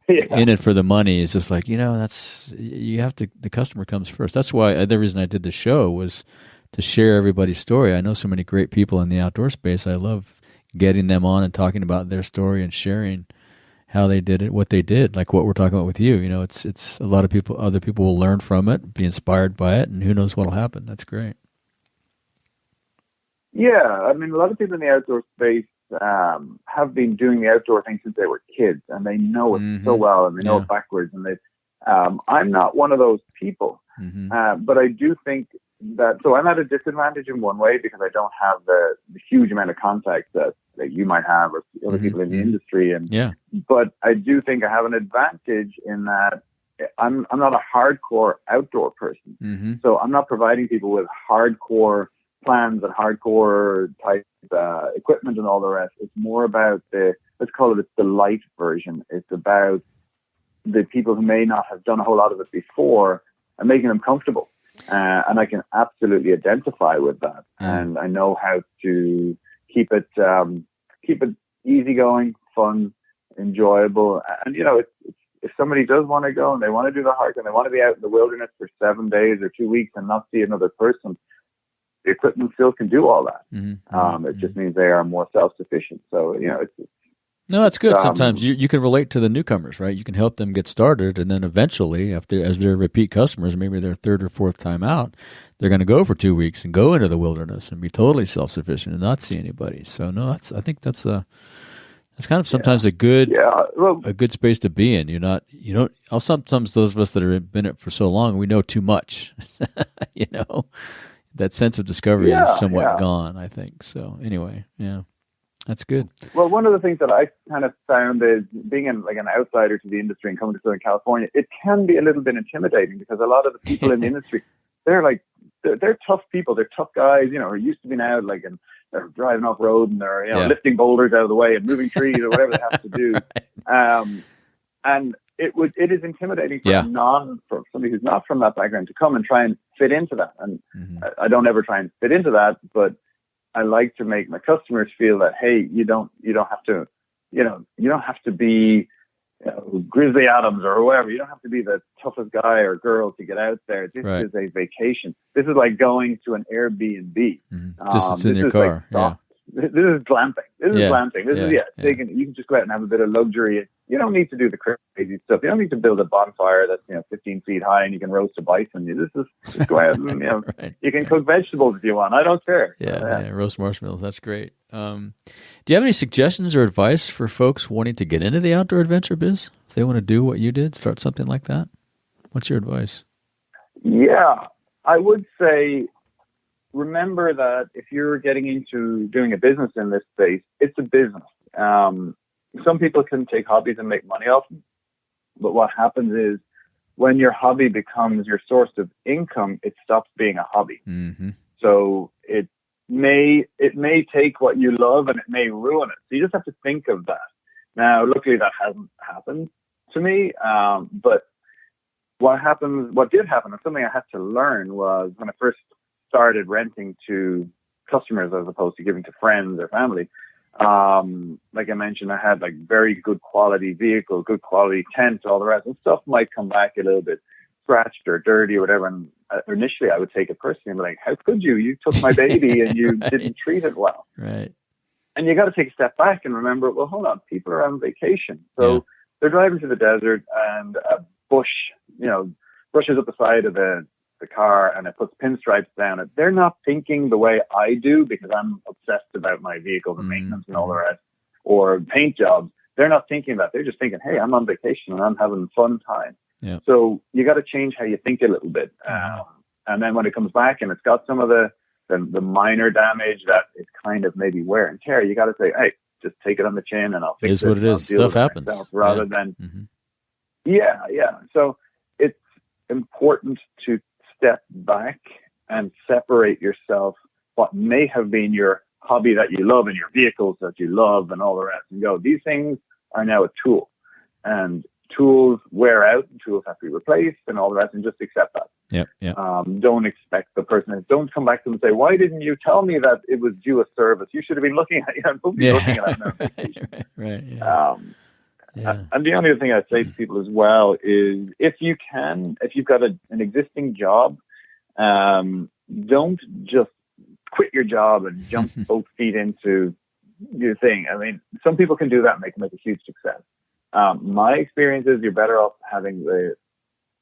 in it for the money is just like, the customer comes first. That's why the reason I did the show was to share everybody's story. I know so many great people in the outdoor space. I love getting them on and talking about their story and sharing how they did it, what they did, like what we're talking about with you. It's a lot of people, other people will learn from it, be inspired by it, and who knows what'll happen. That's great. Yeah, I mean, a lot of people in the outdoor space have been doing the outdoor thing since they were kids, and they know it so well, and they know it backwards. And I'm not one of those people, but I do think that. So I'm at a disadvantage in one way because I don't have the huge amount of contacts that you might have or other people in the industry. But I do think I have an advantage in that I'm not a hardcore outdoor person, so I'm not providing people with hardcore plans and hardcore type equipment and all the rest. It's more about let's call it the light version. It's about the people who may not have done a whole lot of it before and making them comfortable. And I can absolutely identify with that. And I know how to keep it easygoing, fun, enjoyable. And, if somebody does want to go and they want to do the hike and they want to be out in the wilderness for 7 days or 2 weeks and not see another person, the equipment still can do all that. It just means they are more self-sufficient. So, no, that's good. Sometimes you can relate to the newcomers, right? You can help them get started, and then eventually, as they're repeat customers, maybe their third or fourth time out, they're going to go for 2 weeks and go into the wilderness and be totally self-sufficient and not see anybody. So, no, I think that's kind of sometimes a good space to be in. Sometimes those of us that have been in it for so long, we know too much. That sense of discovery is somewhat gone, I think. So anyway, that's good. Well, one of the things that I kind of found is being an outsider to the industry and coming to Southern California, it can be a little bit intimidating because a lot of the people in the industry, they're tough people. They're tough guys, who are used to being out and they're driving off road and they're lifting boulders out of the way and moving trees or whatever they have to do. And it is intimidating for somebody who's not from that background to come and try and fit into that. And I don't ever try and fit into that, but I like to make my customers feel that, hey, you don't have to be Grizzly Adams or whoever. You don't have to be the toughest guy or girl to get out there. This is a vacation. This is like going to an Airbnb. Just it's in your car. This is glamping. This is glamping. This is you can just go out and have a bit of luxury. You don't need to do the crazy stuff. You don't need to build a bonfire that's 15 feet high and you can roast a bison. Just go out and you can cook vegetables if you want. I don't care. Roast marshmallows. That's great. Do you have any suggestions or advice for folks wanting to get into the outdoor adventure biz? If they want to do what you did, start something like that. What's your advice? Yeah, I would say, remember that if you're getting into doing a business in this space, it's a business. Some people can take hobbies and make money off them. But what happens is when your hobby becomes your source of income, it stops being a hobby. So it may take what you love and it may ruin it. So you just have to think of that. Now, luckily that hasn't happened to me. But what did happen, and something I had to learn, was when I first started renting to customers as opposed to giving to friends or family. Like I mentioned, I had very good quality vehicle, good quality tent, all the rest, and stuff might come back a little bit. scratched or dirty or whatever. And initially I would take it personally and be like, how could you? You took my baby and you Right. didn't treat it well. Right. And you got to take a step back and remember, well, hold on, people are on vacation. So they're driving through the desert and a bush, brushes up the side of the car and it puts pinstripes down it. They're not thinking the way I do because I'm obsessed about my vehicle and maintenance and all the rest, or paint jobs. They're not thinking that. They're just thinking, hey, I'm on vacation and I'm having fun time. Yeah. So you got to change how you think a little bit. And then when it comes back and it's got some of the minor damage that is kind of maybe wear and tear, you got to say, hey, just take it on the chin and I'll fix it. It is what it is. Stuff happens. Rather than, So it's important to step back and separate yourself, what may have been your hobby that you love and your vehicles that you love and all the rest, and go, these things are now a tool. And tools wear out and tools have to be replaced and all the rest, and just accept that. Don't expect the person, don't come back to them and say, why didn't you tell me that it was due a service? You should have been looking at it. Right. And the only other thing I'd say to people as well is if you've got an existing job, don't just quit your job and jump both feet into your thing. I mean, some people can do that and they can make a huge success. My experience is you're better off having the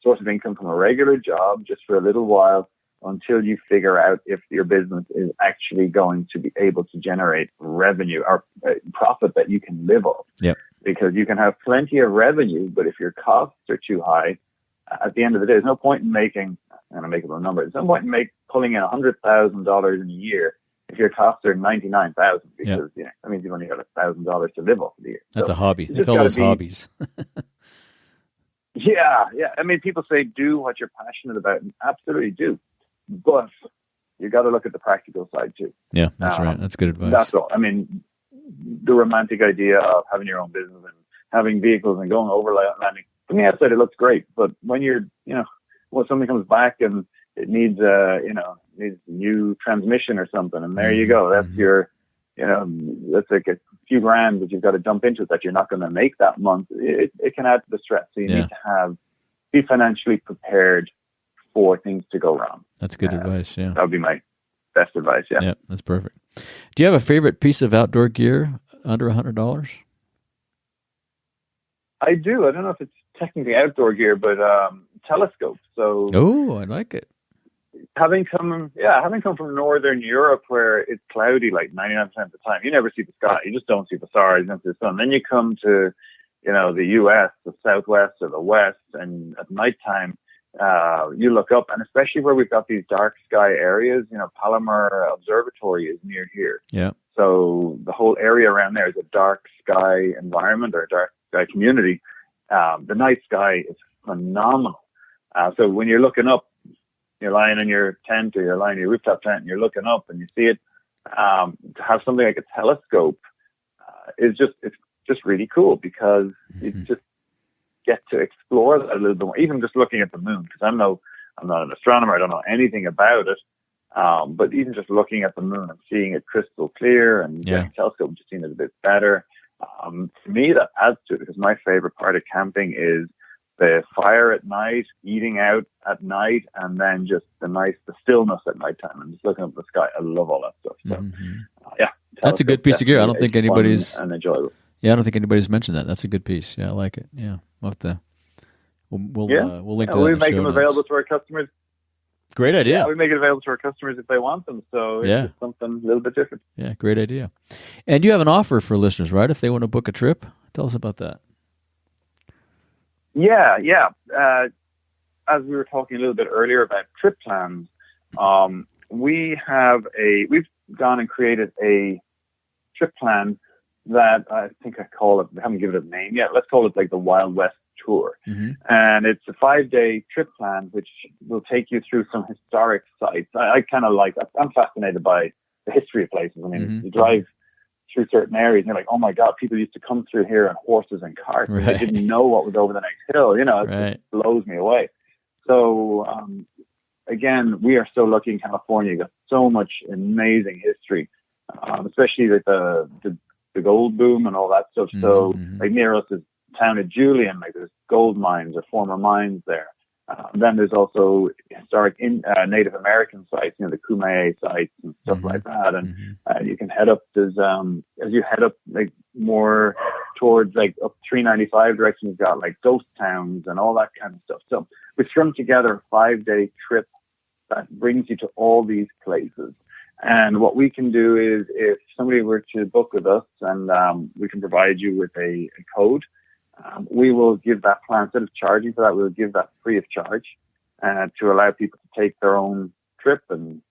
source of income from a regular job just for a little while until you figure out if your business is actually going to be able to generate revenue or profit that you can live off. Because you can have plenty of revenue, but if your costs are too high, at the end of the day, there's no point in making, I'm going to make up a number, there's no point in pulling in $100,000 in a year if your costs are $99,000 because that means you've only got $1,000 to live off of the year. That's a hobby. They call those hobbies. I mean, people say do what you're passionate about, and absolutely do, but you got to look at the practical side too. Yeah, that's right. That's good advice. That's all. I mean, the romantic idea of having your own business and having vehicles and going overlanding, from the outside it looks great, but when when something comes back and it needs needs a new transmission or something, and there you go, that's your that's like a few grand that you've got to dump into it that you're not going to make that month. It can add to the stress. So you need to be financially prepared for things to go wrong. That's good advice. That would be my best advice. Yeah, that's perfect. Do you have a favorite piece of outdoor gear under $100? I do. I don't know if it's technically outdoor gear, but telescope. So I like it. Having come from Northern Europe where it's cloudy like 99% of the time, you never see the sky. You just don't see the stars, you don't see the sun. Then you come to, the U.S., the Southwest or the West, and at nighttime, you look up, and especially where we've got these dark sky areas, Palomar Observatory is near here. Yeah. So the whole area around there is a dark sky environment or a dark sky community. The night sky is phenomenal. So when you're looking up, you're lying in your tent or you're lying in your rooftop tent and you're looking up and you see it, to have something like a telescope it's just really cool because you just get to explore that a little bit more, even just looking at the moon, because I'm not an astronomer, I don't know anything about it, but even just looking at the moon and seeing it crystal clear and getting a telescope and just seeing it a bit better, for me that adds to it, because my favorite part of camping is the fire at night, eating out at night, and then just the stillness at nighttime and just looking up at the sky. I love all that stuff. So, that's a good piece of gear. I don't think anybody's and enjoyable. Yeah, I don't think anybody's mentioned that. That's a good piece. Yeah, I like it. Yeah, we'll have to. We'll link to that. We make them available to our customers. Great idea. Yeah, we make it available to our customers if they want them. So it's just something a little bit different. Yeah, great idea. And you have an offer for listeners, right? If they want to book a trip, tell us about that. Yeah. As we were talking a little bit earlier about trip plans, we've gone and created a trip plan that I think I haven't given it a name yet. Let's call it like the Wild West Tour. Mm-hmm. And it's a 5-day trip plan, which will take you through some historic sites. I kind of like that. I'm fascinated by the history of places. I mean, you drive through certain areas and you're like, oh my God, people used to come through here on horses and carts. Right. They didn't know what was over the next hill. It just blows me away. So, again, we are so lucky in California. You got so much amazing history, especially with the gold boom and all that stuff. So like near us is the town of Julian, like there's gold mines or former mines there. Then there's also historic Native American sites, the Kumeyaay sites and stuff like that. And you can head up, as you head up like more towards like up 395 direction, you've got like ghost towns and all that kind of stuff. So we strung together a 5-day trip that brings you to all these places. And what we can do is, if somebody were to book with us, and we can provide you with a code, we will give that plan. Instead of charging for that, we'll give that free of charge to allow people to take their own trip and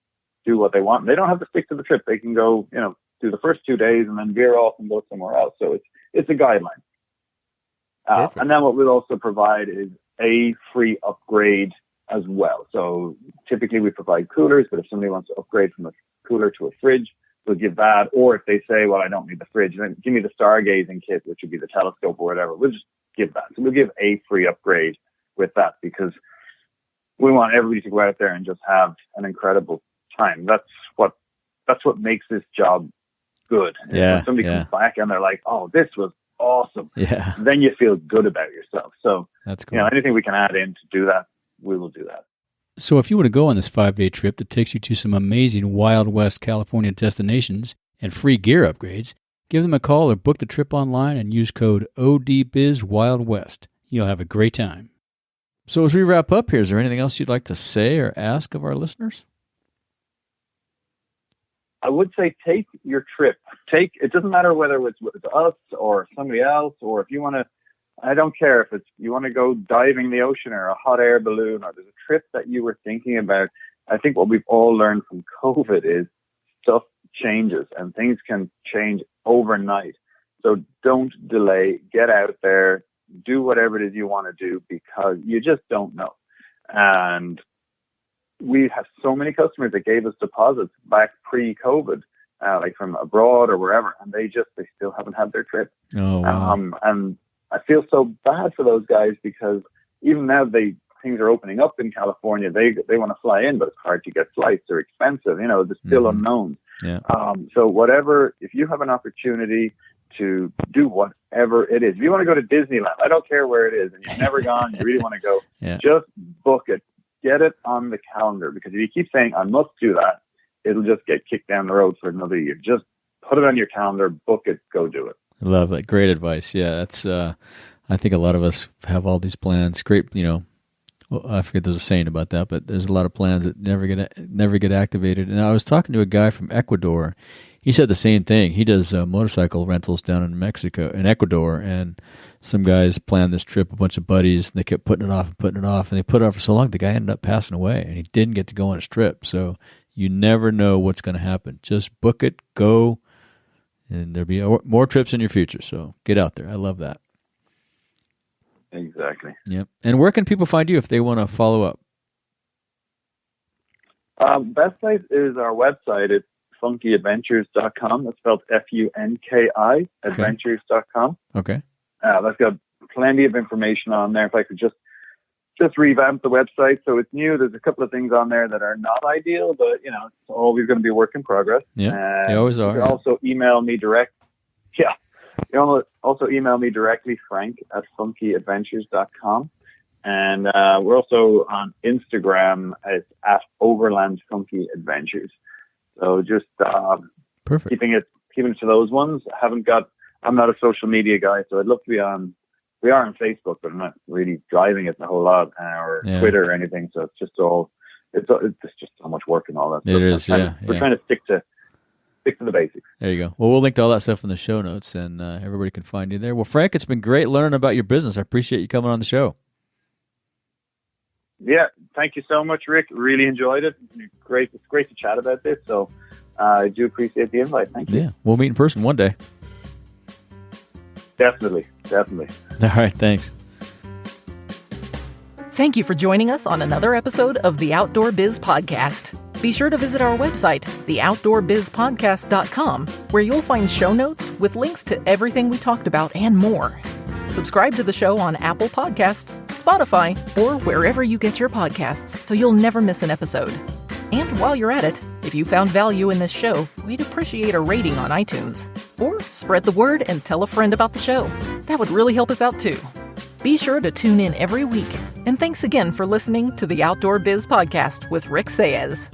do what they want. And they don't have to stick to the trip. They can go, do the first 2 days and then veer off and go somewhere else. So it's a guideline. And then what we'll also provide is a free upgrade as well. So typically we provide coolers, but if somebody wants to upgrade from a cooler to a fridge, we'll give that. Or if they say, well, I don't need the fridge, then give me the stargazing kit, which would be the telescope or whatever, we'll just give that. So we'll give a free upgrade with that, because we want everybody to go out there and just have an incredible time. That's what makes this job good. Yeah. When somebody comes back and they're like, oh, this was awesome. Yeah. Then you feel good about yourself. So that's cool. Anything we can add in to do that, we will do that. So if you were to go on this 5-day trip that takes you to some amazing Wild West California destinations and free gear upgrades, give them a call or book the trip online and use code ODBizWildWest. You'll have a great time. So as we wrap up here, is there anything else you'd like to say or ask of our listeners? I would say take your trip. It doesn't matter whether it's with us or somebody else, or if you want to, I don't care if you want to go diving in the ocean or a hot air balloon, or there's a trip that you were thinking about. I think what we've all learned from COVID is stuff changes and things can change overnight. So don't delay. Get out there. Do whatever it is you want to do, because you just don't know. And we have so many customers that gave us deposits back pre-COVID, like from abroad or wherever, and they still haven't had their trip. Oh, wow. And I feel so bad for those guys, because even now things are opening up in California. They want to fly in, but it's hard to get flights. They're expensive. They're still unknown. Yeah. So if you have an opportunity to do whatever it is, if you want to go to Disneyland, I don't care where it is, and you've never gone, you really want to go, just book it. Get it on the calendar, because if you keep saying, I must do that, it'll just get kicked down the road for another year. Just put it on your calendar, book it, go do it. I love that. Great advice. Yeah, that's. I think a lot of us have all these plans. Great, I forget there's a saying about that, but there's a lot of plans that never get activated. And I was talking to a guy from Ecuador. He said the same thing. He does motorcycle rentals down in Ecuador, and some guys planned this trip, a bunch of buddies, and they kept putting it off, and they put it off for so long, the guy ended up passing away, and he didn't get to go on his trip. So you never know what's going to happen. Just book it, go, and there'll be more trips in your future. So get out there. I love that. Exactly. Yep. And where can people find you if they want to follow up? Best place is our website. It's funkyadventures.com. That's spelled Funki, adventures.com. Okay. That's got plenty of information on there. If I could just revamp the website so it's new. There's a couple of things on there that are not ideal, but it's always going to be a work in progress. Yeah, they always are. You can also email me direct. Yeah. You can also email me directly, Frank at funkyadventures.com. And we're also on Instagram at Overland Funki Adventures. So just perfect. Keeping it to those ones. I'm not a social media guy, so I'd love to be on. We are on Facebook, but I'm not really driving it a whole lot, or Twitter or anything. So it's just just so much work and all that. It is, We're trying to stick to the basics. There you go. Well, we'll link to all that stuff in the show notes, and everybody can find you there. Well, Frank, it's been great learning about your business. I appreciate you coming on the show. Yeah, thank you so much, Rick. Really enjoyed it. It's great to chat about this. So I do appreciate the invite. Thank you. Yeah, we'll meet in person one day. Definitely. All right, thanks. Thank you for joining us on another episode of the Outdoor Biz Podcast. Be sure to visit our website, theoutdoorbizpodcast.com, where you'll find show notes with links to everything we talked about and more. Subscribe to the show on Apple Podcasts, Spotify, or wherever you get your podcasts so you'll never miss an episode. And while you're at it, if you found value in this show, we'd appreciate a rating on iTunes. Or spread the word and tell a friend about the show. That would really help us out too. Be sure to tune in every week And thanks again for listening to the Outdoor Biz Podcast with Rick Saez.